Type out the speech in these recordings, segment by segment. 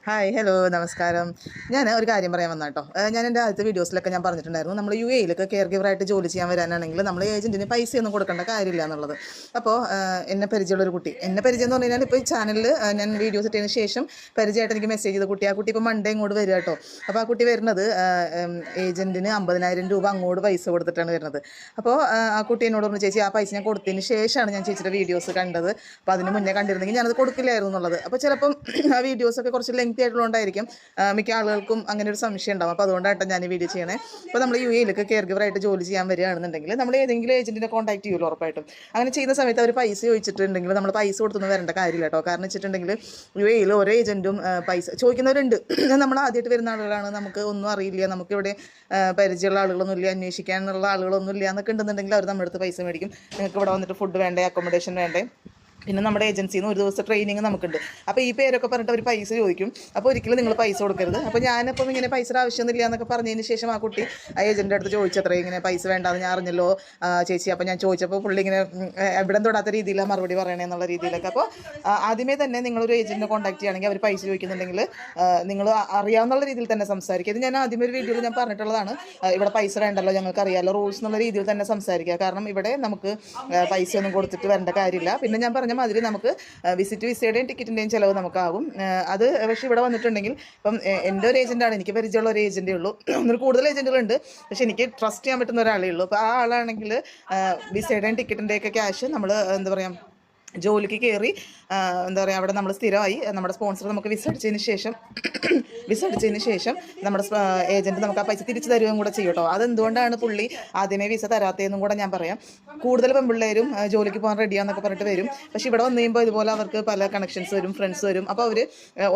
Hi hello നമസ്കാരം. ഞാൻ ഒരു കാര്യം പറയാൻ വന്ന കേട്ടോ. ഞാൻ എൻ്റെ ആദ്യത്തെ വീഡിയോസിലൊക്കെ ഞാൻ പറഞ്ഞിട്ടുണ്ടായിരുന്നു, നമ്മൾ യു എയിലൊക്കെ കെയർ ഗിവറായിട്ട് ജോലി ചെയ്യാൻ വരാനാണെങ്കിൽ നമ്മൾ ഏജൻറ്റിന് പൈസയൊന്നും കൊടുക്കേണ്ട കാര്യമില്ല എന്നുള്ളത്. അപ്പോൾ എന്നെ പരിചയമുള്ളൊരു കുട്ടി, എന്നെ പരിചയം എന്ന് പറഞ്ഞു കഴിഞ്ഞാൽ ഇപ്പോൾ ഈ ചാനലിൽ ഞാൻ വീഡിയോസ് ഇട്ടതിന് ശേഷം പരിചയമായിട്ട് എനിക്ക് മെസ്സേജ് ചെയ്ത കുട്ടി. ആ കുട്ടി ഇപ്പോൾ മൺഡേ ഇങ്ങോട്ട് വരിക കേട്ടോ. അപ്പോൾ ആ കുട്ടി വരുന്നത് ഏജൻറ്റിന് 50,000 രൂപ അങ്ങോട്ട് പൈസ കൊടുത്തിട്ടാണ് വരുന്നത്. അപ്പോൾ ആ കുട്ടി എന്നോട് പറഞ്ഞു, ചേച്ചി ആ പൈസ ഞാൻ കൊടുത്തതിന് ശേഷമാണ് ഞാൻ ചേച്ചിയുടെ വീഡിയോസ് കണ്ടത്, അപ്പോൾ അതിന് മുന്നേ കണ്ടിരുന്നെങ്കിൽ ഞാനത് കൊടുക്കില്ലായിരുന്നു എന്നുള്ളത്. അപ്പോൾ ചിലപ്പം ആ വീഡിയോസൊക്കെ കുറച്ച് ലെങ്തി ആയിട്ടുള്ളതുകൊണ്ടായിരിക്കും മിക്ക ആളുകൾക്കും അങ്ങനെ ഒരു സംശയം ഉണ്ടാവും. അപ്പോൾ അതുകൊണ്ടായിട്ടാണ് ഞാൻ ഈ വീഡിയോ ചെയ്യണേ. അപ്പോൾ നമ്മൾ യു എയിലൊക്കെ കെയർ ഗിവറായിട്ട് ജോലി ചെയ്യാൻ വരികയാണെന്നുണ്ടെങ്കിൽ നമ്മൾ ഏതെങ്കിലും ഏജൻറ്റിനെ കോൺടാക്ട് ചെയ്യുമല്ലോ ഉറപ്പായിട്ടും. അങ്ങനെ ചെയ്യുന്ന സമയത്ത് അവർ പൈസ ചോദിച്ചിട്ടുണ്ടെങ്കിൽ നമ്മൾ പൈസ കൊടുത്തൊന്നും വരേണ്ട കാര്യമില്ല കേട്ടോ. കാരണം വെച്ചിട്ടുണ്ടെങ്കിൽ യു എയിൽ ഓരോ ഏജൻറ്റും പൈസ ചോദിക്കുന്നവരുണ്ട്. നമ്മൾ ആദ്യമായിട്ട് വരുന്ന ആളുകളാണ്, നമുക്ക് ഒന്നും അറിയില്ല, നമുക്കിവിടെ പരിചയമുള്ള ആളുകളൊന്നും ഇല്ല, അന്വേഷിക്കാനുള്ള ആളുകളൊന്നും ഇല്ല എന്നൊക്കെ ഉണ്ടെന്നുണ്ടെങ്കിൽ അവർ നമ്മുടെ അടുത്ത് പൈസ മേടിക്കും. നിങ്ങൾക്ക് ഇവിടെ വന്നിട്ട് ഫുഡ് വേണ്ടേ, അക്കോമഡേഷൻ വേണ്ടേ, പിന്നെ നമ്മുടെ ഏജൻസിയിൽ നിന്ന് ഒരു ദിവസത്തെ ട്രെയിനിങ് നമുക്കുണ്ട്. അപ്പോൾ ഈ പേരൊക്കെ പറഞ്ഞിട്ട് അവർ പൈസ ചോദിക്കും. അപ്പോൾ ഒരിക്കലും നിങ്ങൾ പൈസ കൊടുക്കരുത്. അപ്പോൾ ഞാനിപ്പം ഇങ്ങനെ പൈസ ആവശ്യമൊന്നുമില്ല എന്നൊക്കെ പറഞ്ഞതിന് ശേഷം ആ കുട്ടി ആ ഏജൻറ്റിൻ്റെ അടുത്ത് ചോദിച്ചത്രേ, ഇങ്ങനെ പൈസ വേണ്ടാന്ന് ഞാൻ അറിഞ്ഞല്ലോ ചേച്ചി. അപ്പോൾ ഞാൻ ചോദിച്ചപ്പോൾ പുള്ളി ഇങ്ങനെ എവിടം തൊടാത്ത രീതിയിലാണ് മറുപടി പറയണേ എന്നുള്ള രീതിയിലൊക്കെ. അപ്പോൾ ആദ്യമേ തന്നെ നിങ്ങളൊരു ഏജൻറ്റിനെ കോൺടാക്ട് ചെയ്യുകയാണെങ്കിൽ അവർ പൈസ ചോദിക്കുന്നുണ്ടെങ്കിൽ നിങ്ങൾ അറിയാവുന്ന രീതിയിൽ തന്നെ സംസാരിക്കുക. ഇത് ഞാൻ ആദ്യമേ ഒരു വീഡിയോയിൽ ഞാൻ പറഞ്ഞിട്ടുള്ളതാണ്. ഇവിടെ പൈസ വേണ്ടല്ലോ, ഞങ്ങൾക്ക് അറിയാമല്ലോ റൂൾസ് എന്നുള്ള രീതിയിൽ തന്നെ സംസാരിക്കുക. കാരണം ഇവിടെ നമുക്ക് പൈസ ഒന്നും കൊടുത്തിട്ട് വരേണ്ട കാര്യമില്ല. പിന്നെ ഞാൻ പറഞ്ഞ മാതിരി നമുക്ക് വിസയുടെയും ടിക്കറ്റിൻ്റെയും ചിലവ് നമുക്കാവും. അത് പക്ഷേ ഇവിടെ വന്നിട്ടുണ്ടെങ്കിൽ ഇപ്പം എൻ്റെ ഒരു ഏജൻറ്റാണ്, എനിക്ക് പരിചയമുള്ള ഒരു ഏജൻറ്റേ ഉള്ളൂ. ഒന്നിൽ കൂടുതൽ ഏജൻറ്റുകളുണ്ട്, പക്ഷേ എനിക്ക് ട്രസ്റ്റ് ചെയ്യാൻ പറ്റുന്ന ഒരാളേ ഉള്ളൂ. അപ്പോൾ ആ ആളാണെങ്കിൽ വിസയുടെയും ടിക്കറ്റിൻ്റെയൊക്കെ ക്യാഷ് നമ്മൾ എന്താ പറയുക ജോലിക്ക് കയറി എന്താ പറയുക അവിടെ നമ്മൾ സ്ഥിരമായി നമ്മുടെ സ്പോൺസർ നമുക്ക് വിസ അടിച്ചതിന് ശേഷം നമ്മുടെ ഏജൻറ്റ് നമുക്ക് ആ പൈസ തിരിച്ചു തരുകയും കൂടെ ചെയ്യും കേട്ടോ. അതെന്തുകൊണ്ടാണ് പുള്ളി ആദ്യമേ വിസ തരാത്തതെന്നും കൂടെ ഞാൻ പറയാം. കൂടുതൽ പെൺപിള്ളേരും ജോലിക്ക് പോകാൻ റെഡിയാന്നൊക്കെ പറഞ്ഞിട്ട് വരും. പക്ഷേ ഇവിടെ വന്നു കഴിയുമ്പോൾ ഇതുപോലെ അവർക്ക് പല കണക്ഷൻസ് വരും, ഫ്രണ്ട്സ് വരും. അപ്പോൾ അവർ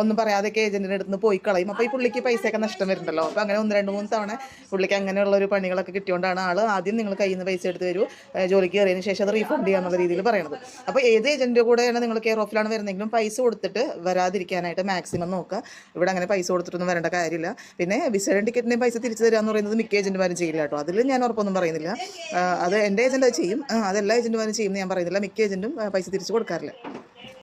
ഒന്നും പറയാതെയൊക്കെ ഏജൻറ്റിൻ്റെ അടുത്ത് നിന്ന് പോയി കളയും. അപ്പോൾ ഈ പുള്ളിക്ക് പൈസയൊക്കെ നഷ്ടം വരുന്നുണ്ടല്ലോ. അപ്പോൾ അങ്ങനെ 1-2-3 തവണ പുള്ളിക്ക് അങ്ങനെയുള്ളൊരു പണികളൊക്കെ കിട്ടിയോണ്ടാണ് ആൾ ആദ്യം നിങ്ങൾ കയ്യിൽ നിന്ന് പൈസ എടുത്ത് തരൂ, ജോലിക്ക് കയറിയതിന് ശേഷം അത് റീഫണ്ട് ചെയ്യാന്നുള്ള രീതിയിൽ പറയണത്. അപ്പോൾ ഏത് ഏജൻറ്റിൻ്റെ കൂടെയാണ് നിങ്ങൾ കെയർ ഓഫിലാണ് വരുന്നെങ്കിലും പൈസ കൊടുത്തിട്ട് വരാതിരിക്കാനായിട്ട് മാക്സിമം നോക്കുക. ഇവിടെ അങ്ങനെ പൈസ കൊടുത്തിട്ടൊന്നും വരേണ്ട കാര്യമില്ല. പിന്നെ വിസയുടെ ടിക്കറ്റിൻ്റെയും പൈസ തിരിച്ചു തരാമെന്ന് പറയുന്നത് മിക്ക ഏജൻറ്റുമാരും ചെയ്യില്ല കേട്ടോ. അതിൽ ഞാൻ ഉറപ്പൊന്നും പറയുന്നില്ല. അത് എൻ്റെ ഏജൻറ്റ് അത് ചെയ്യും, അതെല്ലാ ഏജൻറ്റുമാരും ചെയ്യുമെന്ന് ഞാൻ പറയുന്നില്ല. മിക്ക ഏജൻറ്റും പൈസ തിരിച്ചു കൊടുക്കാറില്ല.